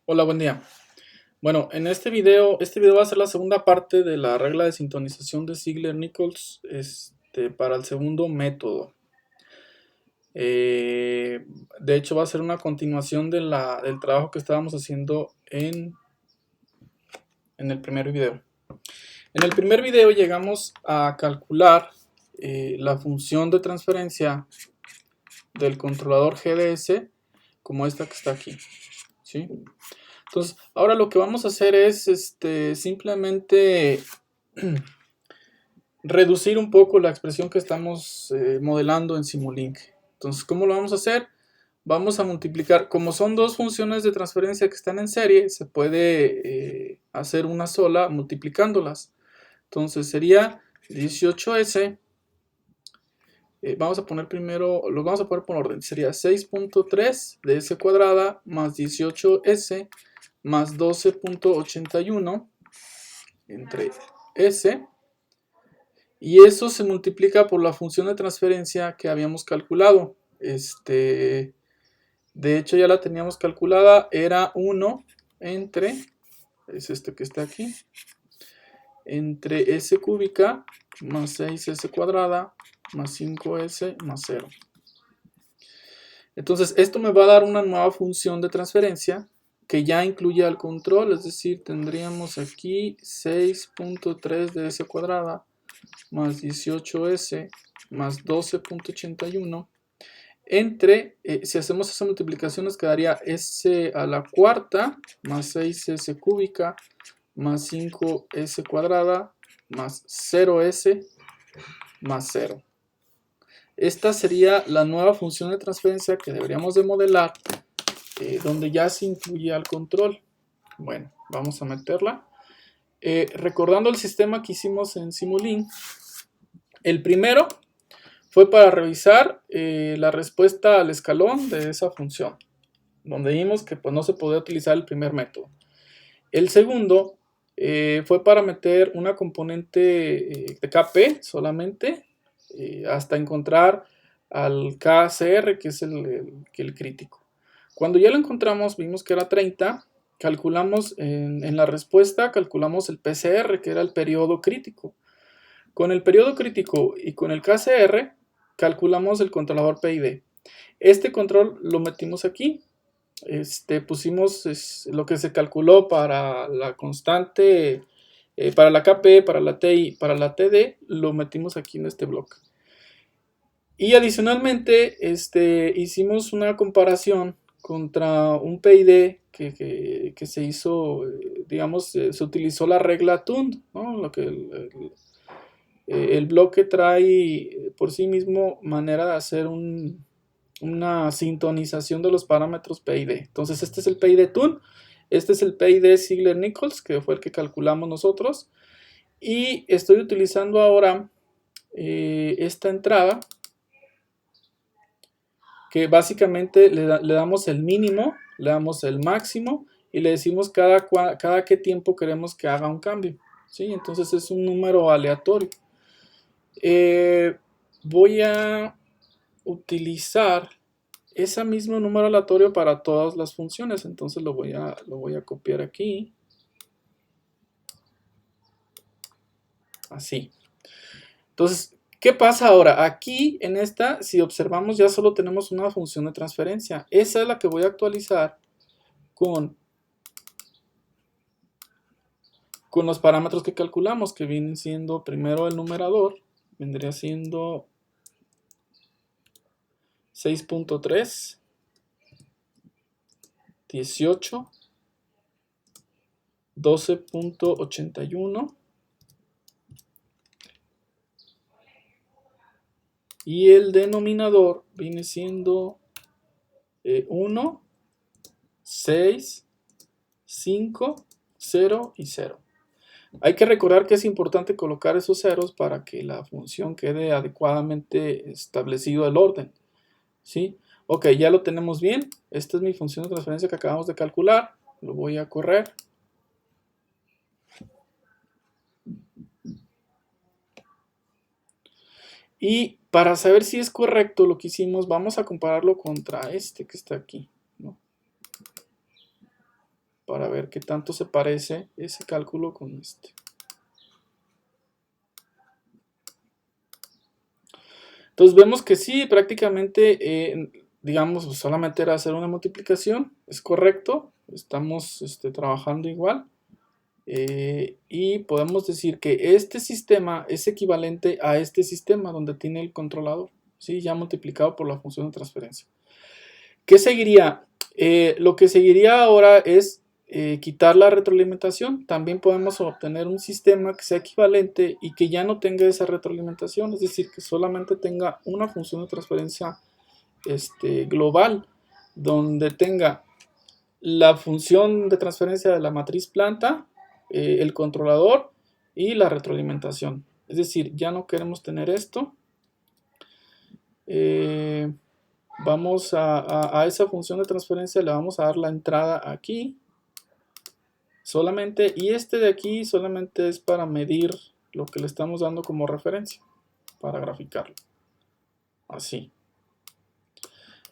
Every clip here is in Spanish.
Hola, buen día. Bueno, en este video va a ser la segunda parte de la regla de sintonización de Ziegler-Nichols para el segundo método. De hecho, va a ser una continuación del trabajo que estábamos haciendo en el primer video. En el primer video llegamos a calcular la función de transferencia del controlador GDS como esta que está aquí, ¿sí? Entonces, ahora lo que vamos a hacer es simplemente reducir un poco la expresión que estamos modelando en Simulink. Entonces, ¿cómo lo vamos a hacer? Vamos a multiplicar, como son dos funciones de transferencia que están en serie, se puede hacer una sola multiplicándolas. Entonces sería 18S, vamos a poner primero, lo vamos a poner por orden, sería 6.3 de S cuadrada más 18S más 12.81 entre S, y eso se multiplica por la función de transferencia que habíamos calculado. De hecho ya la teníamos calculada, era 1 entre, es esto que está aquí, entre S cúbica más 6S cuadrada más 5S más 0. Entonces esto me va a dar una nueva función de transferencia que ya incluye al control, es decir, tendríamos aquí 6.3 de S cuadrada más 18S más 12.81 entre, si hacemos esa multiplicación nos quedaría S a la cuarta más 6S cúbica más 5S cuadrada más 0S más 0. Esta sería la nueva función de transferencia que deberíamos de modelar, donde ya se incluye al control. Bueno, vamos a meterla. Recordando el sistema que hicimos en Simulink, el primero fue para revisar la respuesta al escalón de esa función, donde vimos que pues, no se podía utilizar el primer método. El segundo fue para meter una componente de KP solamente, hasta encontrar al KCR, que es el crítico. Cuando ya lo encontramos, vimos que era 30, calculamos en la respuesta, calculamos el PCR, que era el periodo crítico. Con el periodo crítico y con el KCR, calculamos el controlador PID. Este control lo metimos aquí. Pusimos lo que se calculó para la constante, para la KP, para la TI, para la TD, lo metimos aquí en este bloque. Y adicionalmente hicimos una comparación contra un PID que se hizo, digamos, se utilizó la regla TUND, ¿no? Lo que el bloque trae por sí mismo manera de hacer una sintonización de los parámetros PID. Entonces este es el PID TUN, este es el PID Ziegler-Nichols, que fue el que calculamos nosotros, y estoy utilizando ahora esta entrada, que básicamente le damos el mínimo, le damos el máximo, y le decimos cada qué tiempo queremos que haga un cambio, ¿sí? Entonces es un número aleatorio. Voy a utilizar ese mismo número aleatorio para todas las funciones, entonces lo voy a copiar aquí, así. Entonces, ¿qué pasa ahora? Aquí en esta, si observamos, ya solo tenemos una función de transferencia. Esa es la que voy a actualizar con los parámetros que calculamos, que vienen siendo primero el numerador, vendría siendo 6.3, 18, 12.81 y el denominador viene siendo 1, 6, 5, 0 y 0. Hay que recordar que es importante colocar esos ceros para que la función quede adecuadamente establecido el orden, ¿sí? Ok, ya lo tenemos bien. Esta es mi función de transferencia que acabamos de calcular. Lo voy a correr. Y para saber si es correcto lo que hicimos, vamos a compararlo contra este que está aquí, ¿no? ver qué tanto se parece ese cálculo con este. Entonces vemos que sí, prácticamente, digamos, solamente era hacer una multiplicación, es correcto, estamos trabajando igual. Y podemos decir que este sistema es equivalente a este sistema donde tiene el controlador, ¿sí? Ya multiplicado por la función de transferencia. ¿Qué seguiría? Lo que seguiría ahora es quitar la retroalimentación. También podemos obtener un sistema que sea equivalente y que ya no tenga esa retroalimentación, es decir, que solamente tenga una función de transferencia global, donde tenga la función de transferencia de la matriz planta, el controlador y la retroalimentación. Es decir, ya no queremos tener esto. Vamos a esa función de transferencia le vamos a dar la entrada aquí solamente, y este de aquí solamente es para medir lo que le estamos dando como referencia, para graficarlo. Así.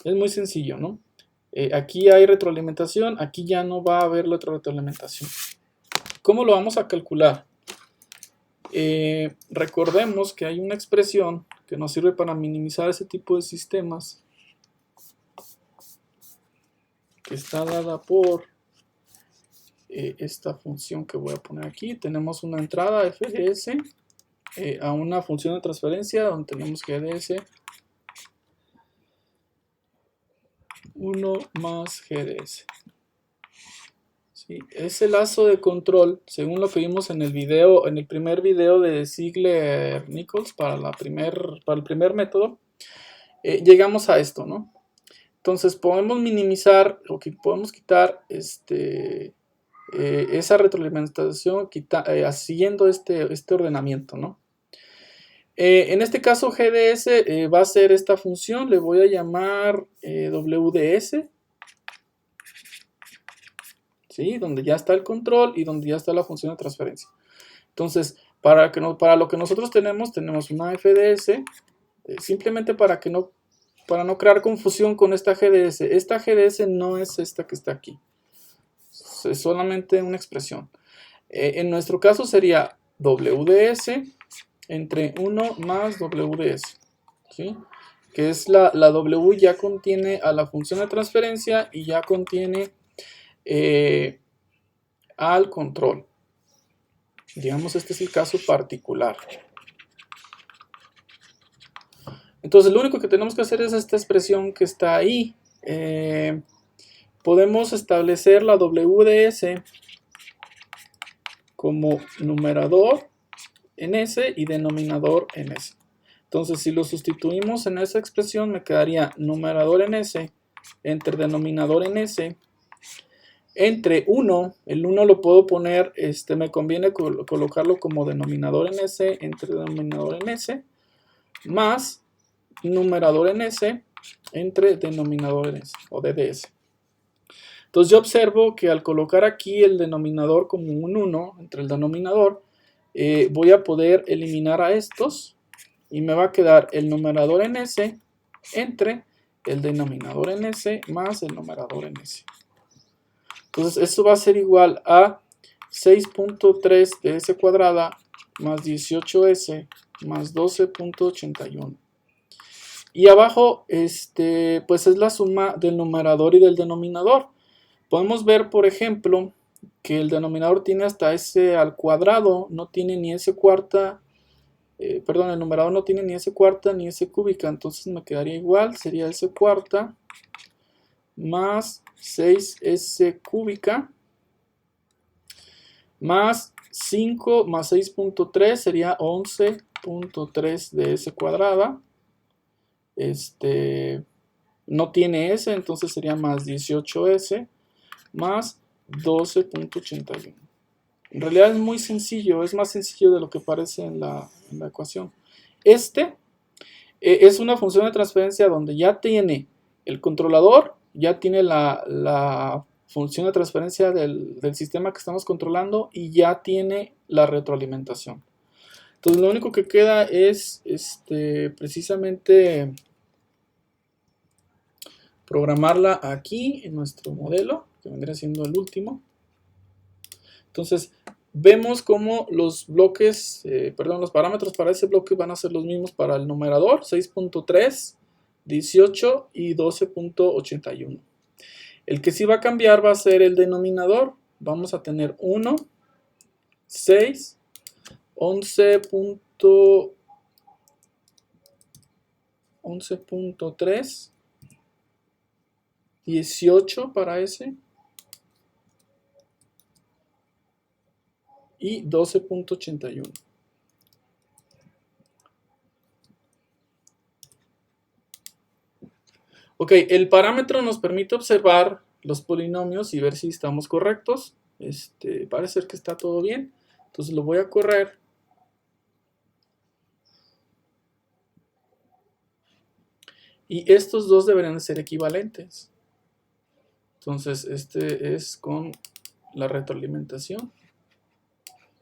Es muy sencillo, ¿no? Aquí hay retroalimentación, aquí ya no va a haber la otra retroalimentación. ¿Cómo lo vamos a calcular? Recordemos que hay una expresión que nos sirve para minimizar ese tipo de sistemas, que está dada por esta función que voy a poner aquí. Tenemos una entrada FDS a una función de transferencia donde tenemos GDS 1 más GDS. ¿Sí? Ese lazo de control, según lo que vimos en el video, en el primer video de Ziegler-Nichols para el primer método, llegamos a esto, ¿no? Entonces podemos minimizar o podemos quitar esa retroalimentación siguiendo este ordenamiento, ¿no? En este caso GDS va a ser esta función, le voy a llamar WDS, ¿sí? Donde ya está el control y donde ya está la función de transferencia. Entonces, para lo que nosotros tenemos una FDS, simplemente para no crear confusión con esta GDS. Esta GDS no es esta que está aquí, es solamente una expresión. En nuestro caso sería WDS entre 1 más WDS, ¿sí? Que es la W ya contiene a la función de transferencia y ya contiene al control. Digamos, este es el caso particular. Entonces, lo único que tenemos que hacer es esta expresión que está ahí. Podemos establecer la WDS como numerador en S y denominador en S. Entonces, si lo sustituimos en esa expresión, me quedaría numerador en S entre denominador en S entre 1, el 1 lo puedo poner, me conviene colocarlo como denominador en S entre denominador en S, más numerador en S entre denominador en S, o DDS. Entonces yo observo que al colocar aquí el denominador como un 1 entre el denominador, voy a poder eliminar a estos y me va a quedar el numerador en S entre el denominador en S más el numerador en S. Entonces esto va a ser igual a 6.3 de S cuadrada más 18S más 12.81. Y abajo pues es la suma del numerador y del denominador. Podemos ver, por ejemplo, que el denominador tiene hasta S al cuadrado, no tiene ni S cuarta, perdón, el numerador no tiene ni S cuarta ni S cúbica, entonces me quedaría igual, sería S cuarta más 6S cúbica más 5 más 6.3 sería 11.3 de S cuadrada. No tiene S, entonces sería más 18S más 12.81. En realidad es muy sencillo, es más sencillo de lo que parece en la ecuación. Es una función de transferencia donde ya tiene el controlador, ya tiene la función de transferencia del sistema que estamos controlando y ya tiene la retroalimentación. Entonces lo único que queda es precisamente programarla aquí en nuestro modelo, que vendría siendo el último. Entonces, vemos cómo los bloques, los parámetros para ese bloque van a ser los mismos para el numerador, 6.3, 18 y 12.81. El que sí va a cambiar va a ser el denominador. Vamos a tener 1, 6, 11.3, 18 para ese y 12.81. Ok, el parámetro nos permite observar los polinomios y ver si estamos correctos. Parece ser que está todo bien. Entonces lo voy a correr. Y estos dos deberían ser equivalentes. Entonces este es con la retroalimentación.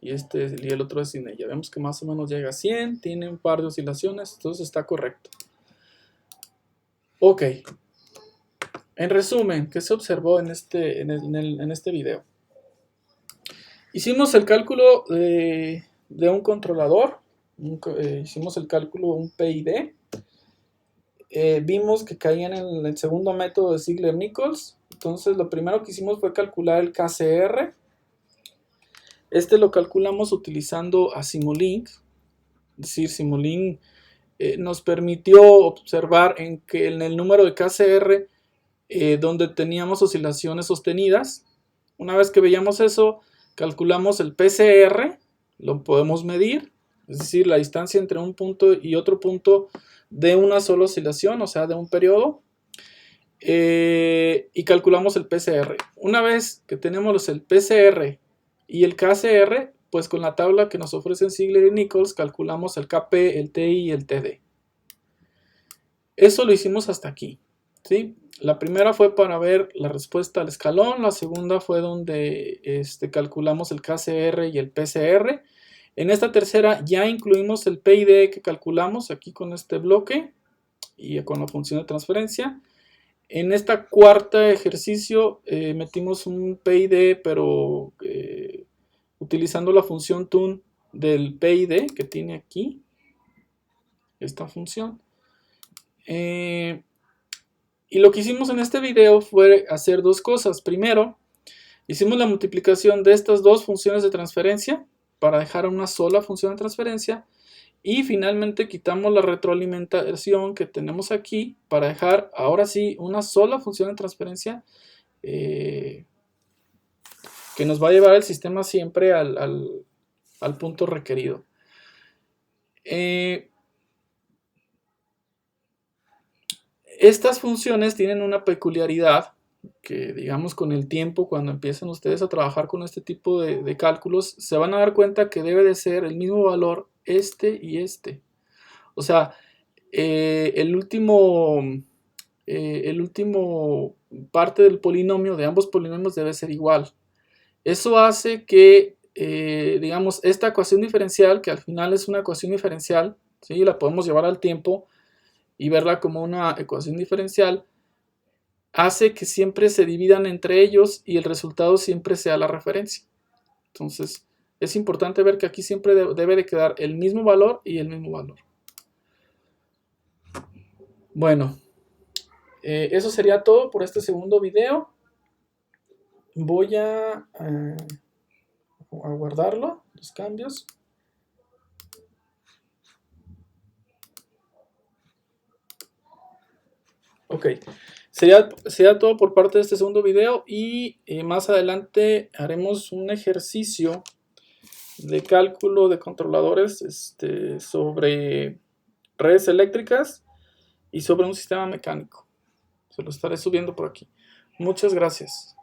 Y el otro es sin ella. Vemos que más o menos llega a 100. Tiene un par de oscilaciones. Entonces está correcto. Ok. En resumen, ¿qué se observó en este video? Hicimos el cálculo de un controlador. Hicimos el cálculo de un PID. Vimos que caían en el segundo método de Ziegler-Nichols. Entonces lo primero que hicimos fue calcular el KCR. Lo calculamos utilizando a Simulink. Es decir, Simulink nos permitió observar que en el número de KCR donde teníamos oscilaciones sostenidas. Una vez que veíamos eso, calculamos el PCR, lo podemos medir, es decir, la distancia entre un punto y otro punto de una sola oscilación, o sea, de un periodo, y calculamos el PCR. Una vez que tenemos el PCR y el KCR, pues con la tabla que nos ofrecen Ziegler y Nichols, calculamos el KP, el TI y el TD. Eso lo hicimos hasta aquí, ¿sí? La primera fue para ver la respuesta al escalón, la segunda fue donde calculamos el KCR y el PCR. En esta tercera ya incluimos el PID que calculamos aquí con este bloque y con la función de transferencia. En esta cuarta ejercicio metimos un PID, pero utilizando la función tun del PID que tiene aquí, esta función. Y lo que hicimos en este video fue hacer dos cosas. Primero, hicimos la multiplicación de estas dos funciones de transferencia para dejar una sola función de transferencia. Y finalmente quitamos la retroalimentación que tenemos aquí para dejar ahora sí una sola función de transferencia que nos va a llevar el sistema siempre al punto requerido. Estas funciones tienen una peculiaridad que, digamos, con el tiempo, cuando empiezan ustedes a trabajar con este tipo de cálculos, se van a dar cuenta que debe de ser el mismo valor y este. O sea, el último parte del polinomio, de ambos polinomios, debe ser igual. Eso hace que, digamos, esta ecuación diferencial, que al final es una ecuación diferencial, ¿sí? La podemos llevar al tiempo y verla como una ecuación diferencial, hace que siempre se dividan entre ellos y el resultado siempre sea la referencia. Entonces, es importante ver que aquí siempre debe de quedar el mismo valor y el mismo valor. Bueno, eso sería todo por este segundo video. Voy a guardarlo, los cambios. Ok, sería todo por parte de este segundo video y más adelante haremos un ejercicio de cálculo de controladores sobre redes eléctricas y sobre un sistema mecánico. Se lo estaré subiendo por aquí. Muchas gracias.